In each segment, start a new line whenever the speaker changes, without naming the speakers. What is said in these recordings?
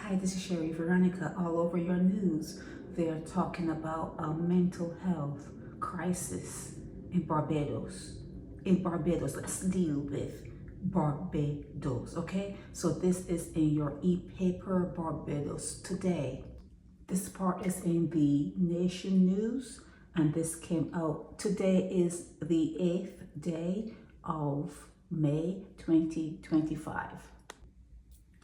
Hi, this is Sherry Veronica. All over your news, they're talking about a mental health crisis in Barbados. In Barbados, let's deal with Barbados, okay? So this is in your e-paper Barbados today. This part is in the Nation News, and this came out. Today is the 8th day of May 2025.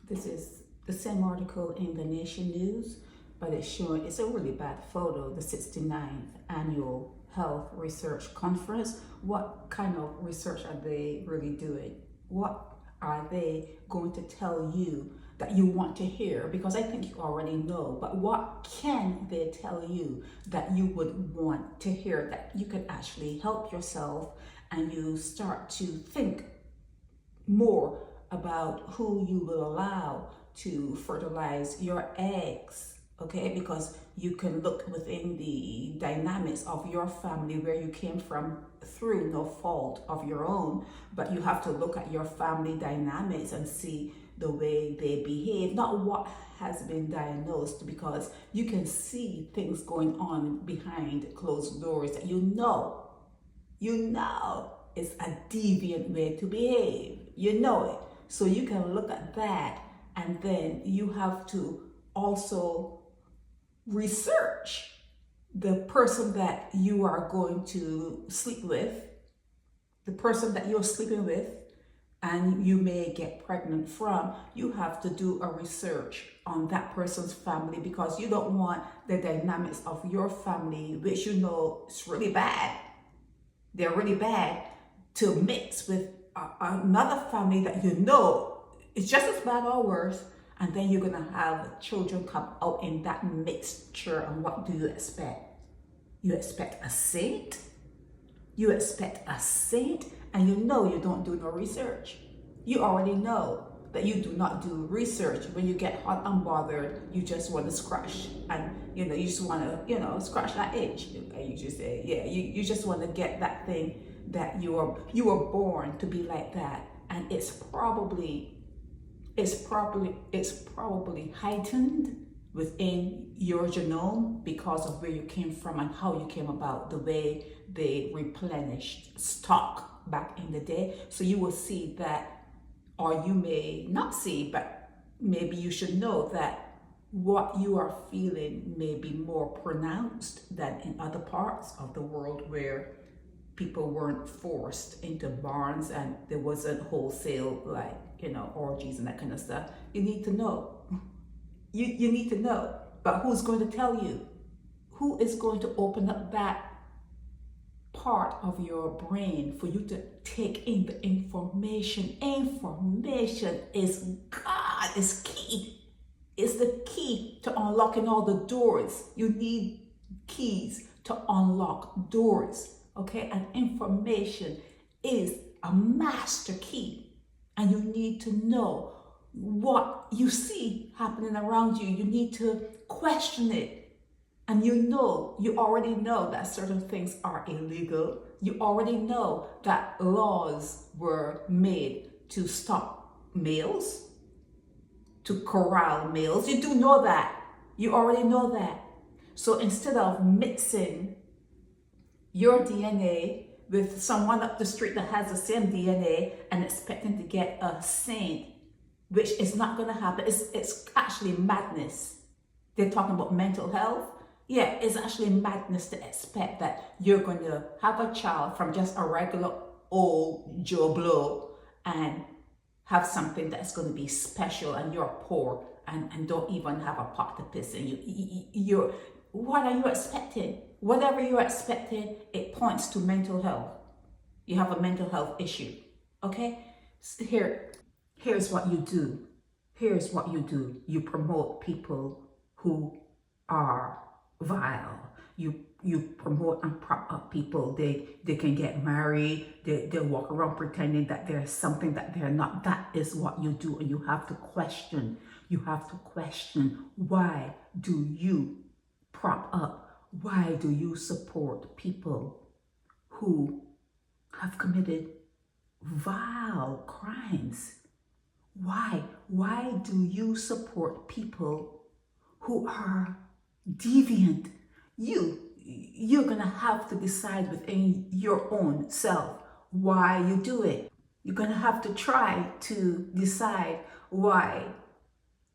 This is the same article in the Nation News, but it's showing, it's a really bad photo, the 69th Annual Health Research Conference. What kind of research are they really doing? What are they going to tell you that you want to hear? Because I think you already know, but what can they tell you that you would want to hear, that you could actually help yourself and you start to think more about who you will allow to fertilize your eggs, okay? Because you can look within the dynamics of your family, where you came from, through no fault of your own, but you have to look at your family dynamics and see the way they behave, not what has been diagnosed, because you can see things going on behind closed doors that you know it's a deviant way to behave, you know it. So you can look at that, and then you have to also research the person that you are going to sleep with, the person that you're sleeping with, and you may get pregnant from. You have to do a research on that person's family, because you don't want the dynamics of your family, which you know is really bad. They're really bad, to mix with another family that you know is just as bad or worse, and then you're gonna have children come out in that mixture. And what do you expect? You expect a saint? You expect a saint, and you know you don't do no research. You already know that you do not do research. When you get hot and bothered, you just want to scratch, and you just want to scratch that itch. You just say, yeah, you just want to get that thing that you were born to be like that, and it's probably heightened within your genome because of where you came from and how you came about, the way they replenished stock back in the day. So you will see that, or you may not see, but maybe you should know that what you are feeling may be more pronounced than in other parts of the world, where people weren't forced into barns and there wasn't wholesale, like, orgies and that kind of stuff. You need to know. You need to know. But who's going to tell you? Who is going to open up that part of your brain for you to take in the information? Information is God, is key. It's the key to unlocking all the doors. You need keys to unlock doors, okay? And information is a master key. And you need to know what you see happening around you. You need to question it. And you already know that certain things are illegal. You already know that laws were made to stop males, to corral males. You do know that. You already know that. So instead of mixing your DNA with someone up the street that has the same DNA and expecting to get a saint, which is not going to happen. It's actually madness. They're talking about mental health. Yeah, it's actually madness to expect that you're going to have a child from just a regular old Joe Blow and have something that's going to be special, and you're poor and don't even have a pot to piss in. What are you expecting? Whatever you're expecting, it points to mental health. You have a mental health issue, okay? So here's what you do. Here's what you do. You promote people who are vile. You promote and prop up people. They can get married. They walk around pretending that they're something that they're not. That is what you do, and you have to question. You have to question, why do you prop up? Why do you support people who have committed vile crimes? Why? Why do you support people who are deviant? You're gonna have to decide within your own self why you do it. You're gonna have to try to decide why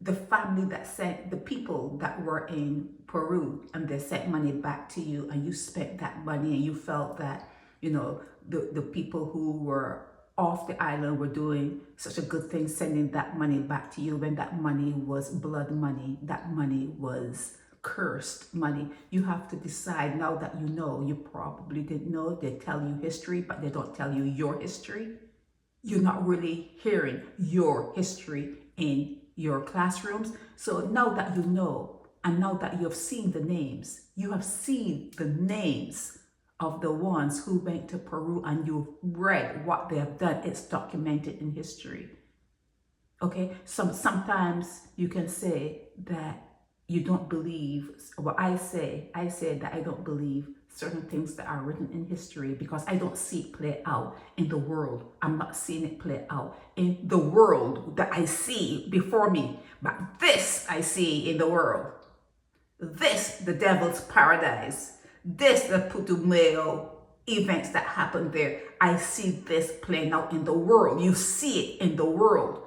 the family that sent the people that were in Peru and they sent money back to you and you spent that money and you felt that, the people who were off the island were doing such a good thing sending that money back to you when that money was blood money, that money was cursed money. You have to decide now that you probably didn't know. They tell you history, but they don't tell you your history. You're not really hearing your history in your classrooms. So now that you know, and now that you have seen the names, you have seen the names of the ones who went to Peru and you've read what they have done. It's documented in history. Okay, sometimes you can say that you don't believe, well, I say that I don't believe certain things that are written in history because I don't see it play out in the world. I'm not seeing it play out in the world that I see before me. But this I see in the world. This, the devil's paradise. This, the Putumayo events that happened there. I see this playing out in the world. You see it in the world.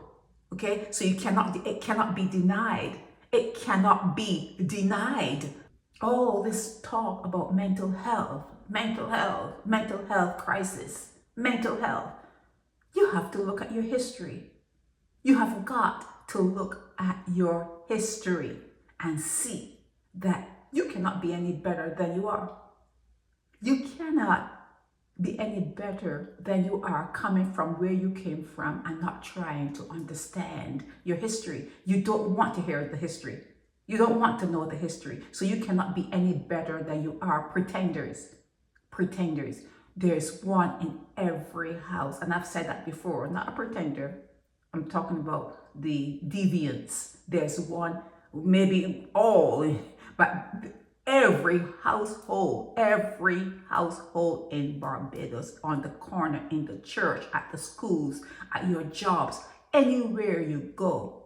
Okay, so it cannot be denied. It cannot be denied. All this talk about mental health crisis, mental health. You have to look at your history. You have got to look at your history and see that you cannot be any better than you are. You cannot be any better than you are coming from where you came from and not trying to understand your history. You don't want to hear the history. You don't want to know the history. So you cannot be any better than you are. Pretenders. There's one in every house. And I've said that before, not a pretender. I'm talking about the deviants. There's one, maybe all, but every household in Barbados, on the corner, in the church, at the schools, at your jobs, anywhere you go,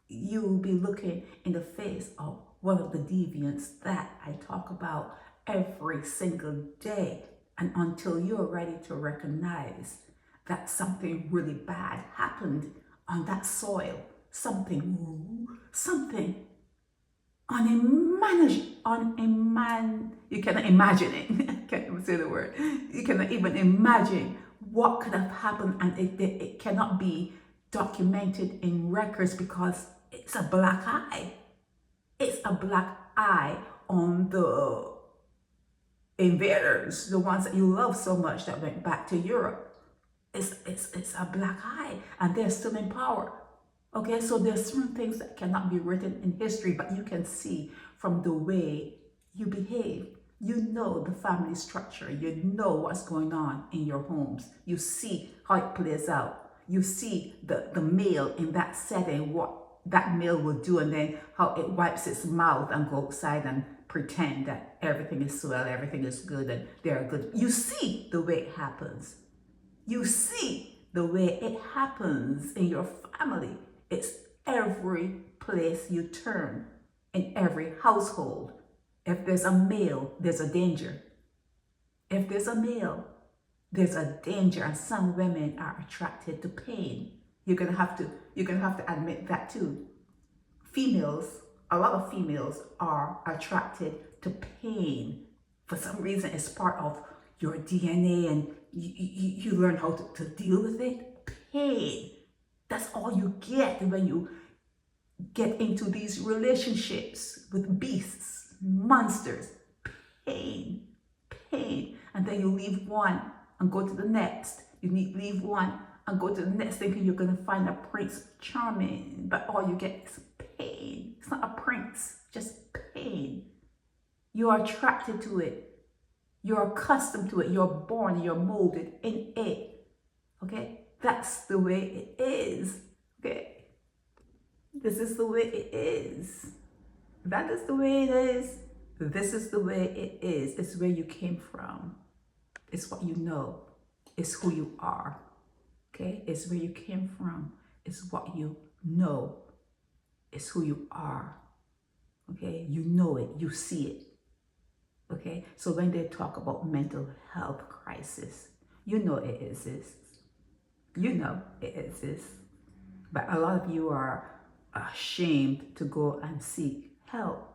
you will be looking in the face of one of the deviants that I talk about every single day. And until you're ready to recognize that something really bad happened on that soil, something you cannot imagine it. I can't even say the word. You cannot even imagine what could have happened, and it cannot be documented in records because it's a black eye. It's a black eye on the invaders, the ones that you love so much that went back to Europe. It's a black eye, and they're still in power. Okay, so there's certain things that cannot be written in history, but you can see from the way you behave. You know the family structure. You know what's going on in your homes. You see how it plays out. You see the male in that setting, what that male will do, and then how it wipes its mouth and go outside and pretend that everything is swell, everything is good, and they're good. You see the way it happens. You see the way it happens in your family. It's every place you turn, in every household. If there's a male, there's a danger. If there's a male, there's a danger, and some women are attracted to pain. You're gonna have to admit that too. A lot of females are attracted to pain. For some reason, it's part of your DNA, and you learn how to deal with it. Pain. That's all you get when you get into these relationships with beasts, monsters. Pain. And then you leave one and go to the next. Leave one and go to the next, thinking you're going to find a prince charming, but all you get is pain. It's not a prince, just pain. You are attracted to it. You're accustomed to it. You're born, you're molded in it. Okay? That's the way it is. Okay? This is the way it is. That is the way it is. This is the way it is. It's where you came from. It's what you know. It's who you are. Okay? Okay, it's where you came from. It's what you know. It's who you are. Okay, you know it, you see it. Okay, so when they talk about mental health crisis, you know it exists. You know it exists. But a lot of you are ashamed to go and seek help.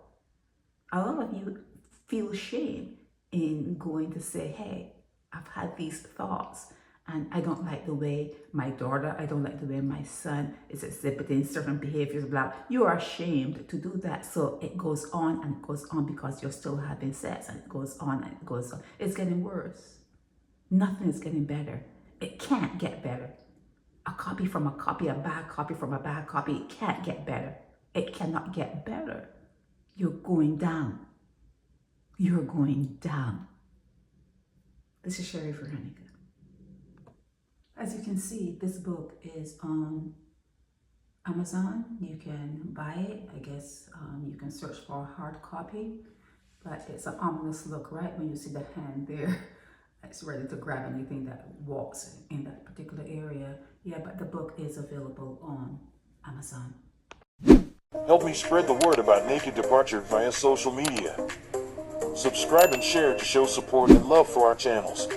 A lot of you feel shame in going to say, hey, I've had these thoughts and I don't like the way my daughter, I don't like the way my son is exhibiting certain behaviors, blah. You are ashamed to do that. So it goes on and it goes on because you're still having sex, and it goes on and it goes on. It's getting worse. Nothing is getting better. It can't get better. A copy from a copy, a bad copy from a bad copy, it can't get better. It cannot get better. You're going down. You're going down. This is Sherry Veronica. As you can see, this book is on Amazon. You can buy it. I guess you can search for a hard copy, but it's an ominous look, right? When you see the hand there, it's ready to grab anything that walks in that particular area. Yeah, but the book is available on Amazon.
Help me spread the word about Naked Departure via social media. Subscribe and share to show support and love for our channels.